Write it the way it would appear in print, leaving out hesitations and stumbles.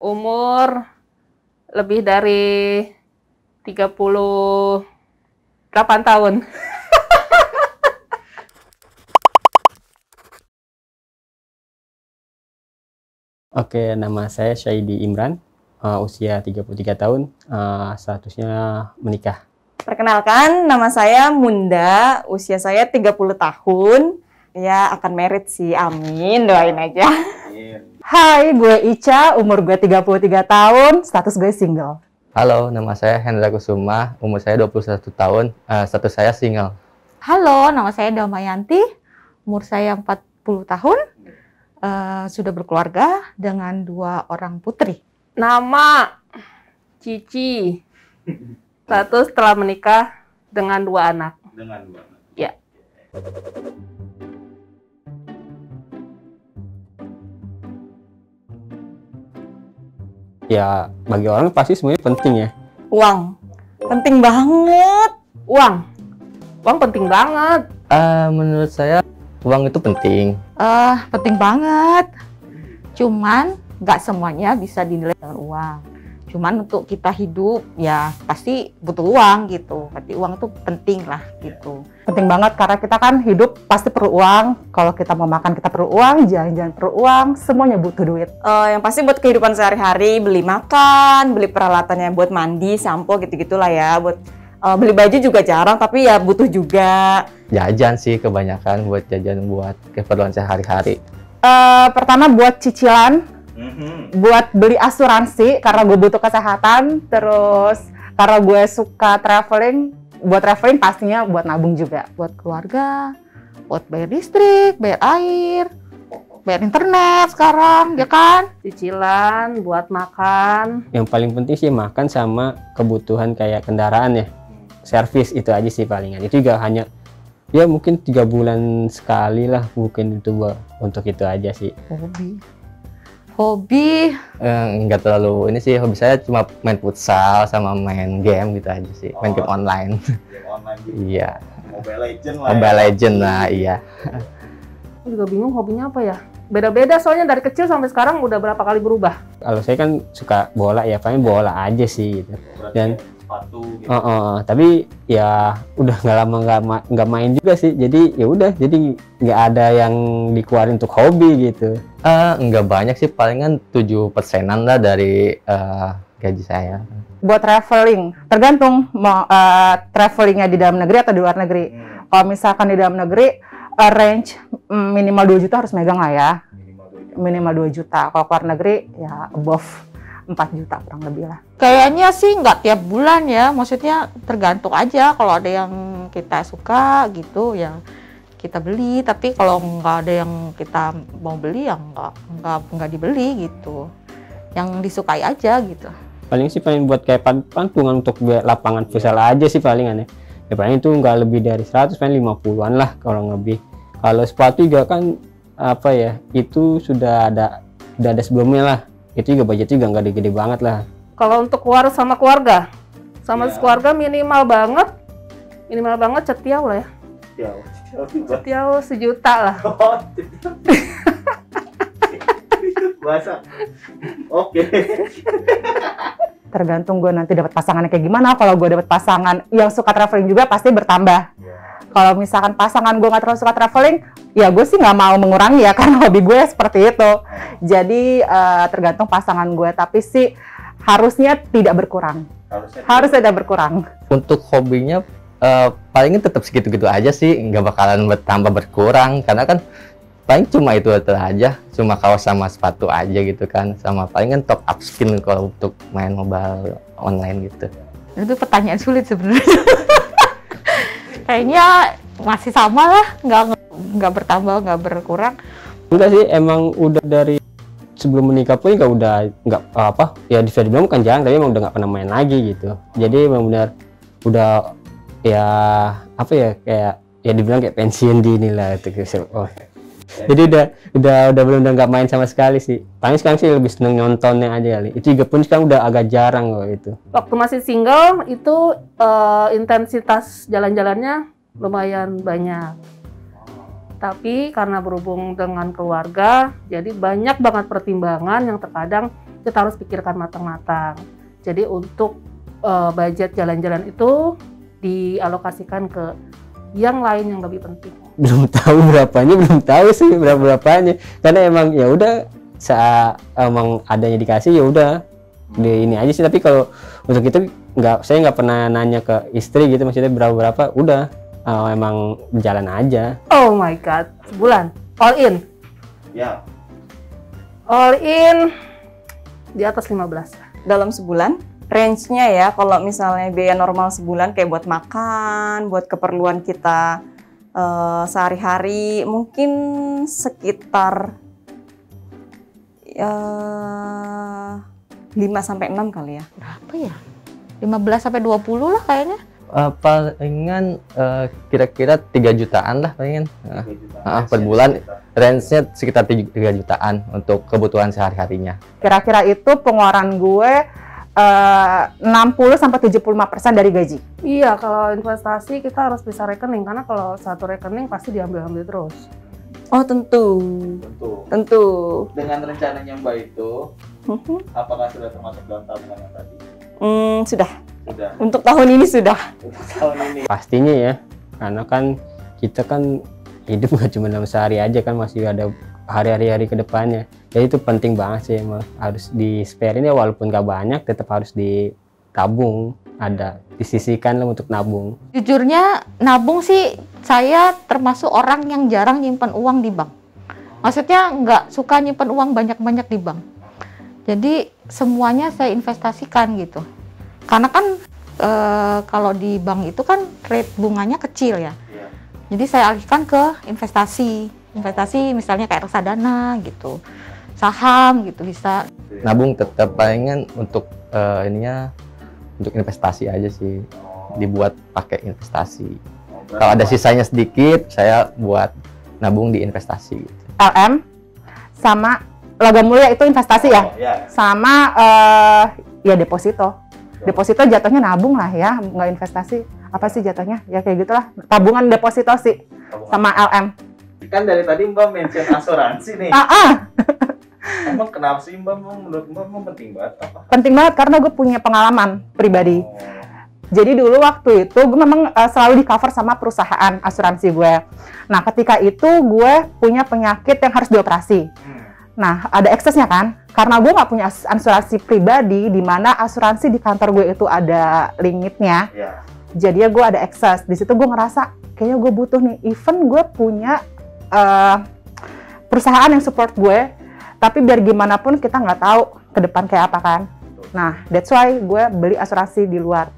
Umur lebih dari 38 tahun. Oke, nama saya Syaidi Imran, usia 33 tahun, statusnya menikah. Perkenalkan, nama saya Munda, usia saya 30 tahun. Ya, akan merit sih, amin, doain aja. Hai, gue Ica, umur gue 33 tahun, status gue single. Halo, nama saya Hendra Kusuma, umur saya 21 tahun, status saya single. Halo, nama saya Damayanti, umur saya 40 tahun, sudah berkeluarga dengan 2 orang putri. Nama Cici. Status telah menikah dengan 2 anak. Ya. Ya, bagi orang pasti semuanya penting ya. Uang, penting banget. Uang penting banget. Menurut saya, uang itu penting. Penting banget. Cuman nggak semuanya bisa dinilai dengan uang. Cuman untuk kita hidup ya pasti butuh uang gitu. Berarti uang itu penting lah gitu. Penting banget karena kita kan hidup pasti perlu uang. Kalau kita mau makan kita perlu uang, jalan-jalan perlu uang, semuanya butuh duit. Yang pasti buat kehidupan sehari-hari, beli makan, beli peralatannya buat mandi, sampo gitu-gitulah ya. Buat beli baju juga jarang, tapi ya butuh juga. Jajan sih kebanyakan buat jajan buat keperluan sehari-hari. Pertama buat cicilan. Buat beli asuransi karena gue butuh kesehatan, terus karena gue suka traveling, buat traveling pastinya buat nabung juga. Buat keluarga, buat bayar listrik, bayar air, bayar internet sekarang, ya kan? Cicilan buat makan. Yang paling penting sih makan sama kebutuhan kayak kendaraan ya. Servis itu aja sih palingan. Itu juga hanya ya mungkin 3 bulan sekali lah, mungkin itu untuk itu aja sih. Hobi Nggak terlalu ini sih, hobi saya cuma main futsal sama main game gitu aja sih. Main game online. Game online gitu. Iya. Mobile Legend lah. Mobile Legend lah, iya. Aku juga bingung hobinya apa ya. Beda-beda soalnya dari kecil sampai sekarang udah berapa kali berubah. Kalau saya kan suka bola ya, paling bola aja sih gitu. Berarti Dan sepatu gitu. tapi ya udah nggak lama nggak main juga sih, jadi ya udah, jadi nggak ada yang dikeluarin untuk hobi gitu. Nggak banyak sih, palingan 7%-an lah dari gaji saya. Buat traveling, tergantung mau travelingnya di dalam negeri atau di luar negeri. Kalau misalkan di dalam negeri, range minimal 2 juta harus megang lah ya. Minimal 2 juta. Kalau keluar negeri ya above 4 juta kurang lebih lah. kayaknya sih nggak tiap bulan ya, maksudnya tergantung aja. Kalau ada yang kita suka gitu ya kita beli, tapi kalau nggak ada yang kita mau beli ya nggak dibeli gitu. Yang disukai aja gitu. Paling sih paling buat kayak pantungan untuk lapangan futsal aja sih palingan ya. Ya paling itu nggak lebih dari 100, paling 50-an lah kalau lebih. Kalau sepatu juga kan apa ya, itu sudah ada sebelumnya lah. Itu juga budgetnya juga nggak gede banget lah. Kalau untuk sama keluarga, sekeluarga minimal banget cetiau lah ya. Cetiau 1 juta lah. Bahasa. Oke. Tergantung gue nanti dapat pasangannya kayak gimana. Kalau gue dapat pasangan yang suka traveling juga pasti bertambah. Kalau misalkan pasangan gue nggak terlalu suka traveling, ya gue sih nggak mau mengurangi ya, karena hobi gue seperti itu. Jadi tergantung pasangan gue, tapi sih harusnya tidak berkurang. Harusnya tidak berkurang. Untuk hobinya palingnya tetap segitu-gitu aja sih, nggak bakalan bertambah berkurang, karena kan paling cuma itu aja, cuma kaos sama sepatu aja gitu kan, sama paling kan top up skin kalau untuk main mobile online gitu. Itu pertanyaan sulit sebenarnya. Kayaknya masih sama lah, nggak bertambah, nggak berkurang. Enggak sih, emang udah dari sebelum menikah pun nggak apa ya, bisa dibilang kan jarang, tapi emang udah nggak pernah main lagi gitu. Jadi emang benar udah ya apa ya, kayak ya dibilang kayak pensiun dini lah itu. Jadi udah benar-benar nggak main sama sekali sih. Paling sekarang sih lebih seneng nontonnya aja kali. Itu juga pun sekarang udah agak jarang loh itu. Waktu masih single itu intensitas jalan-jalannya lumayan banyak. Tapi karena berhubung dengan keluarga, jadi banyak banget pertimbangan yang terkadang kita harus pikirkan matang-matang. Jadi untuk budget jalan-jalan itu dialokasikan ke yang lain yang lebih penting. Belum tahu berapanya, belum tahu sih berapanya, karena emang ya udah saat emang adanya dikasih ya udah di ini aja sih. Tapi kalau untuk itu saya nggak pernah nanya ke istri gitu, maksudnya berapa udah emang berjalan aja. Oh my god, sebulan all in. Ya. All in di atas 15. Dalam sebulan range-nya ya, kalau misalnya biaya normal sebulan kayak buat makan, buat keperluan kita sehari-hari, mungkin sekitar 5-6 kali ya. Berapa ya? 15 sampai 20 lah kayaknya. Palingan kira-kira 3 jutaan lah palingan. 3 juta. Per bulan range-nya sekitar 3 jutaan untuk kebutuhan sehari-harinya. Kira-kira itu pengeluaran gue 60-75% dari gaji. Iya, kalau investasi kita harus bisa rekening, karena kalau satu rekening pasti diambil-ambil terus. Oh tentu. Dengan rencananya Mbak itu, apakah sudah termasuk dalam tabungan yang tadi? Sudah. Sudah. Untuk tahun ini sudah. Untuk tahun ini. Pastinya ya, karena kan kita kan hidup nggak cuma dalam sehari aja kan, masih ada hari-hari ke depannya. Jadi itu penting banget sih, emang harus di sparein ya, walaupun nggak banyak tetap harus ditabung, ada disisihkan lah untuk nabung. Jujurnya nabung sih saya termasuk orang yang jarang nyimpan uang di bank. Maksudnya nggak suka nyimpan uang banyak-banyak di bank. Jadi semuanya saya investasikan gitu. Karena kan kalau di bank itu kan rate bunganya kecil ya. Iya. Jadi saya alihkan ke investasi. Investasi misalnya kayak reksadana gitu. Saham gitu bisa. Nabung tetap palingan untuk untuk investasi aja sih, dibuat pakai investasi. Kalau ada sisanya sedikit, saya buat nabung di investasi. LM sama logam mulia itu investasi ya, sama ya deposito. Deposito jatuhnya nabung lah ya, nggak investasi. Apa sih jatuhnya? Ya kayak gitulah. Tabungan deposito sih, sama LM. Kan dari tadi Mbak mention asuransi nih. Emang kenapa sih Mbak, menurut Mbak emang penting banget apa? Penting banget karena gue punya pengalaman pribadi. Jadi dulu waktu itu gue memang selalu di cover sama perusahaan asuransi gue. Nah ketika itu gue punya penyakit yang harus dioperasi. Nah ada eksesnya kan, karena gue nggak punya asuransi pribadi, di mana asuransi di kantor gue itu ada limitnya. Jadi ya gue ada ekses. Di situ gue ngerasa kayaknya gue butuh nih, even gue punya perusahaan yang support gue, tapi biar gimana pun kita nggak tahu ke depan kayak apa kan. Nah, that's why gue beli asuransi di luar.